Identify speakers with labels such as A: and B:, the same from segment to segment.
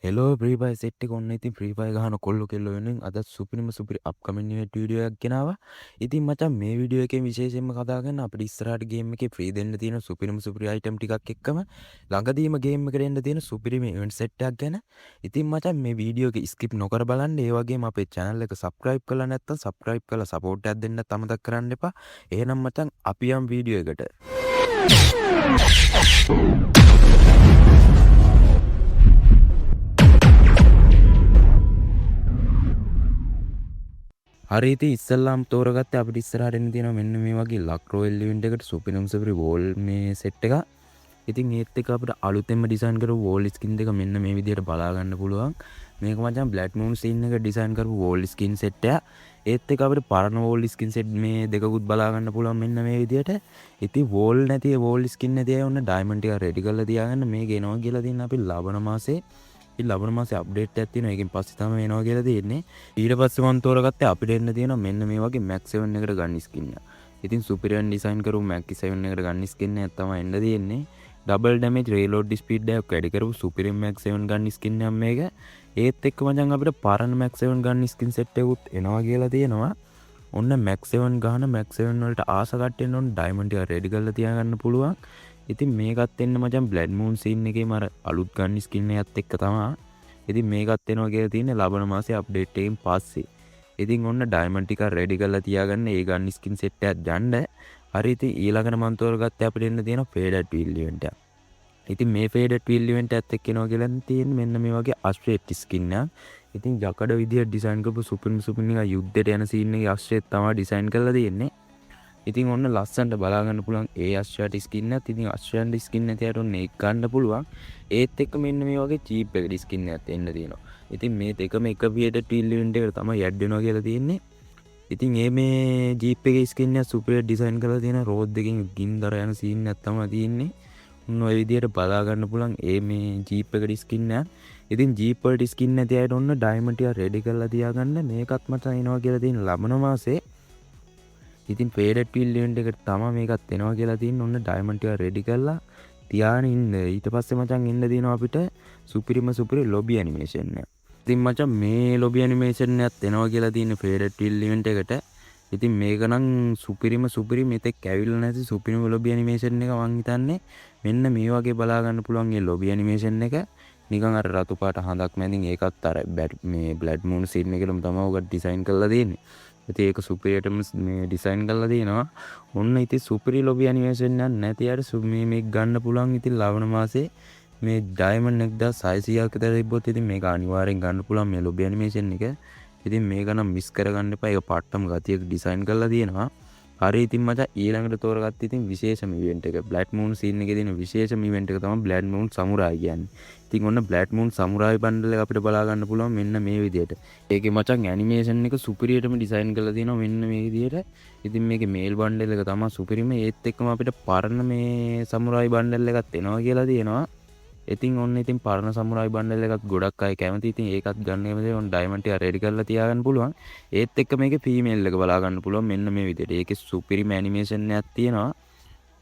A: Hello free fire set එක ඔන්න ඉතින් ෆ්‍රී ෆයර් ගහන කොල්ලෝ කෙල්ලෝ වෙනුවෙන් අද සුපිරි අප්කමින් ඉවෙන්ට් වීඩියෝ එකක් ගෙනාවා. ඉතින් මචං මේ වීඩියෝ එකෙන් විශේෂයෙන්ම කතා කරන්න අපිට ඉස්සරහට ගේම් එකේ ෆ්‍රී දෙන්න තියෙන සුපිරි අයිටම් ටිකක් එක්කම ළඟදීම ගේම් එකට එන්න තියෙන සුපිරිම ඉවෙන්ට් සෙට් එකක් ගැන. ඉතින් මචං මේ වීඩියෝ එක ස්කිප් නොකර බලන්න. ඒ වගේම අපේ channel එක subscribe කරලා නැත්නම් subscribe කරලා support එකක් දෙන්නත් අමතක කරන්න එපා. එහෙනම් මචං අපි යම් වීඩියෝ එකට. හරි ඉතින් ඉස්සල්ලාම තෝරගත්තේ අපිට ඉස්සරහට එන්න තියෙනවා මෙන්න මේ වගේ ලක් රොයල් ඉවෙන්ට් එකට සුපිරි වෝල් මේ සෙට් එක. ඉතින් ඒත් එක්ක අපිට අලුතෙන්ම ඩිසයින් කරපු වෝල් ස්කින් දෙක මෙන්න මේ විදිහට බලා ගන්න පුළුවන්. මේක මචං බ්ලැඩ් මූන් සීන් එක ඩිසයින් කරපු වෝල් ස්කින් සෙට් එක. ඒත් එක්ක අපිට පරණ වෝල් ස්කින් සෙට් මේ දෙකකුත් බලා ගන්න පුළුවන් මෙන්න මේ විදිහට. ඉතින් වෝල් නැති වෝල් ස්කින් නැති අය ඔන්න ඩයමන්ඩ් ටික රෙඩි කරලා තියාගන්න. මේක එනවා කියලා තියෙන අපි ලබන මාසේ ලබන මාසේ අප්ඩේට් එකක් තියෙනවා. ඒකෙන් පස්සේ තමයි එනවා කියලා තියෙන්නේ. ඊට පස්සේ මම තෝරගත්තේ අපිට එන්න තියෙනවා මෙන්න මේ වගේ Max 7 එකට ගන්න ස්කින් එක. ඉතින් සුපිරියන් ඩිසයින් කරපු Max 7 එකට ගන්න ස්කින් එකක් තමයි එන්න තියෙන්නේ. ඩබල් ඩැමේජ් රීලෝඩ් ස්පීඩ් එකක් වැඩි කරපු සුපිරියන් Max 7 ගන්න ස්කින් එකක් මේක. ඒත් එක්ක මචං අපිට පරණ Max 7 ගන්න ස්කින් සෙට් එකකුත් එනවා කියලා තියෙනවා. ඔන්න Max 7 ගහන Max 7 වලට ආස කට්ටෙන්න ඕන ඩයමන්ඩ් ටික රෙඩි කරලා තියාගන්න පුළුවන්. ඉතින් මේකත් එන්න මචං බ්ලැඩ් මූන් සීන් එකේ මර අලුත් ගන්න ස්කින් එකත් එක්ක තමයි. ඉතින් මේකත් එනවා කියලා තියෙන්නේ ලබන මාසේ අප්ඩේට් එකකින් පස්සේ. ඉතින් ඔන්න ඩයමන්ඩ් ටික රෙඩි කරලා තියාගන්න ඒ ගන්න ස්කින් සෙට් එකක් ගන්න. හරි ඉතින් ඊළඟට මම තෝරගත්තේ අපිට එන්න තියෙන ෆේඩඩ් වීල් ඉවෙන්ට් එක. ඉතින් මේ ෆේඩඩ් වීල් ඉවෙන්ට් එකත් එක්ක එනවා කියලා තියෙන්නේ මෙන්න මේ වගේ අස්ට්‍රේට් ස්කින් එකක්. ඉතින් ජකඩ විදියට ඩිසයින් කරපු සුපිරි එක යුද්ධයට යන සීන් එකේ අස්ට්‍රේට් තමයි ඩිසයින් කරලා තියෙන්නේ. ඉතින් ඔන්න ලස්සනට බලා ගන්න පුළුවන් ඒ අස්ට්‍රේට් ස්කින් එකත්. ඉතින් අස්ට්‍රේට් ස්කින් නැතිවට ඔන්න ඒක ගන්න පුළුවන්. ඒත් එක්ක මෙන්න මේ වගේ චීප් එක ස්කින් එකක් එන්න තියෙනවා. ඉතින් මේ දෙකම එක ෆේඩඩ් වීල් ඉවෙන්ට් එකට තමයි ඇඩ් වෙනවා කියලා තියෙන්නේ. ඉතින් මේ ජීප් එකේ ස්කින් එක සුපිරි ඩිසයින් කරලා තියෙන රෝඩ් දෙකෙන් ගින්දර යන සීන් එකක් තමයි තියෙන්නේ. ඔන්න ඔය විදියට බලා ගන්න පුළුවන් මේ ජීප් එකට ස්කින් එක. ඉතින් ජීප් වලට ස්කින් නැති අයට ඔන්න ඩයමන්ඩ් ටික රෙඩි කරලා තියාගන්න. මේකත් මට එනවා කියලා තියෙන ලබන මාසේ. ඉතින් ෆේඩඩ් වීල් ඉවෙන්ට් එකට තමයි මේකත් එනවා කියලා තියෙන්නේ. ඔන්න ඩයමන්ඩ් ටික රෙඩි කරලා තියාගෙන ඉන්න. ඊට පස්සේ මචං ඉන්න දිනවා අපිට සුපිරි ලොබි ඇනිමේෂන් එක. ඉතින් මචං මේ ලොබි ඇනිමේෂන් එකත් එනවා කියලා තියෙන ෆේඩඩ් වීල් ඉවෙන්ට් එකට. ඉතින් මේක නම් සුපිරි මෙතෙක් ඇවිල්ලා නැති සුපිරිම ලොබි ඇනිමේෂන් එක මං හිතන්නේ මෙන්න මේ වගේ බලා ගන්න පුළුවන් මේ ලොබි ඇනිමේෂන් එක. නිකන් අර රතු පාට හඳක් මැදින් ඒකත් අර මේ බ්ලැඩ් මූන් සීන් එකලම තමයි උගත් ඩිසයින් කරලා තියෙන්නේ. ඉතින් ඒක සුපිරියටම මේ ඩිසයින් කරලා තියෙනවා. ඔන්න ඉතින් සුපිරි ලොබි ඇනිමේෂන් එකක් නැති අර මේක ගන්න පුළුවන්. ඉතින් ලබන මාසේ මේ ඩයමන්ඩ් 1600ක් විතර තිබ්බොත් ඉතින් මේක අනිවාර්යෙන් ගන්න පුළුවන් මේ ලොබි ඇනිමේෂන් එක. ඉතින් මේක නම් මිස් කරගන්න එපා. ඒක පට්ටම ගතියක ඩිසයින් කරලා තියෙනවා. හරි ඉතින් මචං ඊළඟට තෝරගත්ත ඉතින් විශේෂම ඉවෙන්ට් එක. බ්ලැඩ් මූන් සීන් එකේ තියෙන විශේෂම ඉවෙන්ට් එක තමයි බ්ලැඩ් මූන් සමුරායි කියන්නේ. ඉතින් ඔන්න බ්ලැඩ් මූන් සමුරායි බන්ඩල් එක අපිට බලා ගන්න පුළුවන් මෙන්න මේ විදියට. ඒකේ මචං ඇනිමේෂන් එක සුපිරියටම ඩිසයින් කරලා තියෙනවා මෙන්න මේ විදියට. ඉතින් මේකේ මේල් බන්ඩල් එක තමයි සුපිරිම. ඒත් එක්කම අපිට පරණ මේ සමුරායි බන්ඩල් එකත් එනවා කියලා තියෙනවා. ඉතින් ඔන්න ඉතින් පරණ සමුරායි බන්ඩල් එකත් ගොඩක් අය කැමති. ඉතින් ඒකත් ගන්න කැමති. ඔන්න ඩයමන්ඩ් ටික රෙඩි කරලා තියාගන්න පුළුවන්. ඒත් එක්ක මේකේ ෆීමේල් එක බලා ගන්න පුළුවන් මෙන්න මේ විදියට. ඒකේ සුපිරිම ඇනිමේෂන් එකක් තියෙනවා.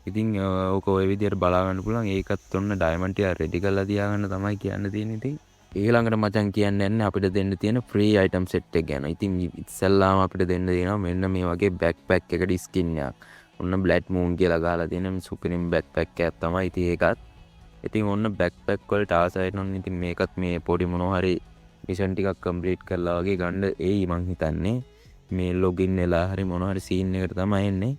A: ඉතින් ඕක ඔය විදියට බලා ගන්න පුළුවන්. ඒකත් ඔන්න ඩයමන්ඩ් ටික රෙඩි කරලා තියාගන්න තමයි කියන්න තියෙන්නේ. ඉතින් ඊළඟට මචං කියන්න යන්නේ අපිට දෙන්න තියෙන ෆ්‍රී අයිටම් සෙට් එක ගැන. ඉතින් ඉස්සල්ලාම අපිට දෙන්න තියෙනවා මෙන්න මේ වගේ බෑක්පැක් එකට ස්කින් එකක්. ඔන්න බ්ලැඩ් මූන් කියලා ගහලා තියෙන සුපිරිම බෑක්පැක් එකක් තමයි. ඉතින් ඒකත් ඉතින් ඔන්න බෑක්පැක් වලට ආසයින් ඔන්න ඉතින් මේකත් මේ පොඩි මොනවා හරි මිෂන් ටිකක් කම්ප්ලීට් කරලා වගේ ගන්න එයි මං හිතන්නේ. මේ ලොගින් වෙලා හරි මොනවා හරි සීන් එකට තමයි එන්නේ.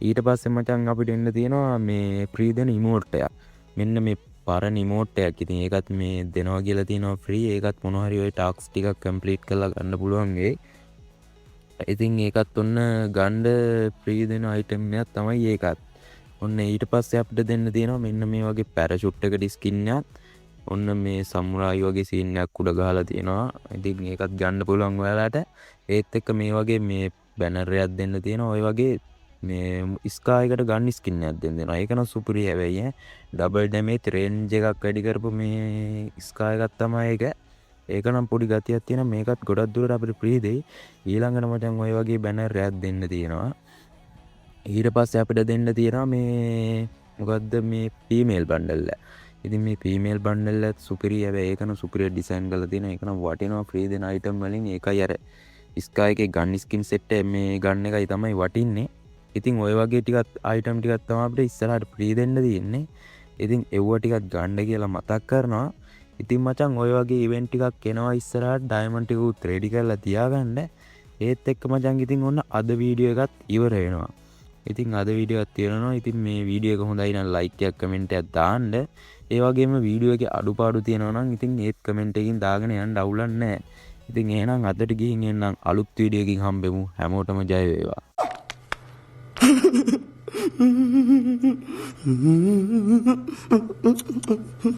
A: ඊට පස්සේ මචං අපිට එන්න තියෙනවා මේ ෆ්‍රී දෙන ඉමෝට් එකක්. මෙන්න මේ පරණ ඉමෝට් එකක්. ඉතින් ඒකත් මේ දෙනවා කියලා තියෙනවා ෆ්‍රී. ඒකත් මොනවා හරි ඔය ටාස්ක් ටිකක් කම්ප්ලීට් කරලා ගන්න පුළුවන් වෙයි. ඉතින් ඒකත් ඔන්න ගන්න ෆ්‍රී දෙන අයිටම් එකක් තමයි ඒකත්. ඔන්න ඊට පස්සේ අපිට දෙන්න තියෙනවා මෙන්න මේ වගේ පැරෂූට් එකට ස්කින් එකක්. ඔන්න මේ සමුරායි වගේ සීන් එකක් උඩ ගහලා තියෙනවා. ඉතින් ඒකත් ගන්න පුළුවන් ඔයාලට. ඒත් එක්ක මේ වගේ මේ බැනර් එකක් දෙන්න තියෙනවා. ඔය වගේ මේ ස්කායි එකට ගන්න ස්කින් එකක් දෙන්න දෙනවා. ඒක නම් සුපිරි හැබැයි ඩබල් ඩැමේජ් රේන්ජ් එකක් වැඩි කරපු මේ ස්කායි එකක් තමයි ඒක. ඒක නම් පොඩි ගතියක් තියෙනවා. මේකත් ගොඩක් දුරට අපිට ෆ්‍රී දෙයි. ඊළඟට මචං ඔය වගේ බැනර් එකක් දෙන්න තියෙනවා. ඊට පස්සේ අපිට දෙන්න තියෙනවා මේ මොකද්ද මේ ෆීමේල් බන්ඩල් එක. ඉතින් මේ ෆීමේල් බන්ඩල් එකත් සුපිරි. හැබැයි ඒකන සුපිරිය ඩිසයින් කරලා තියෙනවා. ඒකන වටිනවා ෆ්‍රී දෙන අයිටම් වලින්. ඒකයි අර ස්කයි එකේ ගන් ස්කින් සෙට් මේ ගන්න එකයි තමයි වටින්නේ. ඉතින් ඔය වගේ ටිකක් අයිටම් ටිකක් තමයි අපිට ඉස්සරහට ෆ්‍රී දෙන්න තියෙන්නේ. ඉතින් එව්ව ටිකක් ගන්න කියලා මතක් කරනවා. ඉතින් මචං ඔය වගේ ඉවෙන්ට් ටිකක් එනවා ඉස්සරහට ඩයමන්ඩ් ටිකුත් රෙඩි කරලා තියාගන්න. ඒත් එක්ක මචං ඉතින් ඔන්න අද වීඩියෝ එකත් ඉවර වෙනවා. ඉතින් අද වීඩියෝ එකක් තියෙනවා. ඉතින් මේ වීඩියෝ එක හොඳයි නම් ලයික් එකක් කමෙන්ට් එකක් දාන්න. ඒ වගේම වීඩියෝ එකේ අඩුපාඩු තියෙනවා නම් ඉතින් ඒත් කමෙන්ට් එකකින් දාගෙන යන්න අවුලක් නැහැ. ඉතින් එහෙනම් අදට ගිහින් එන්නම් අලුත් වීඩියෝ එකකින් හම්බෙමු. හැමෝටම ජය වේවා.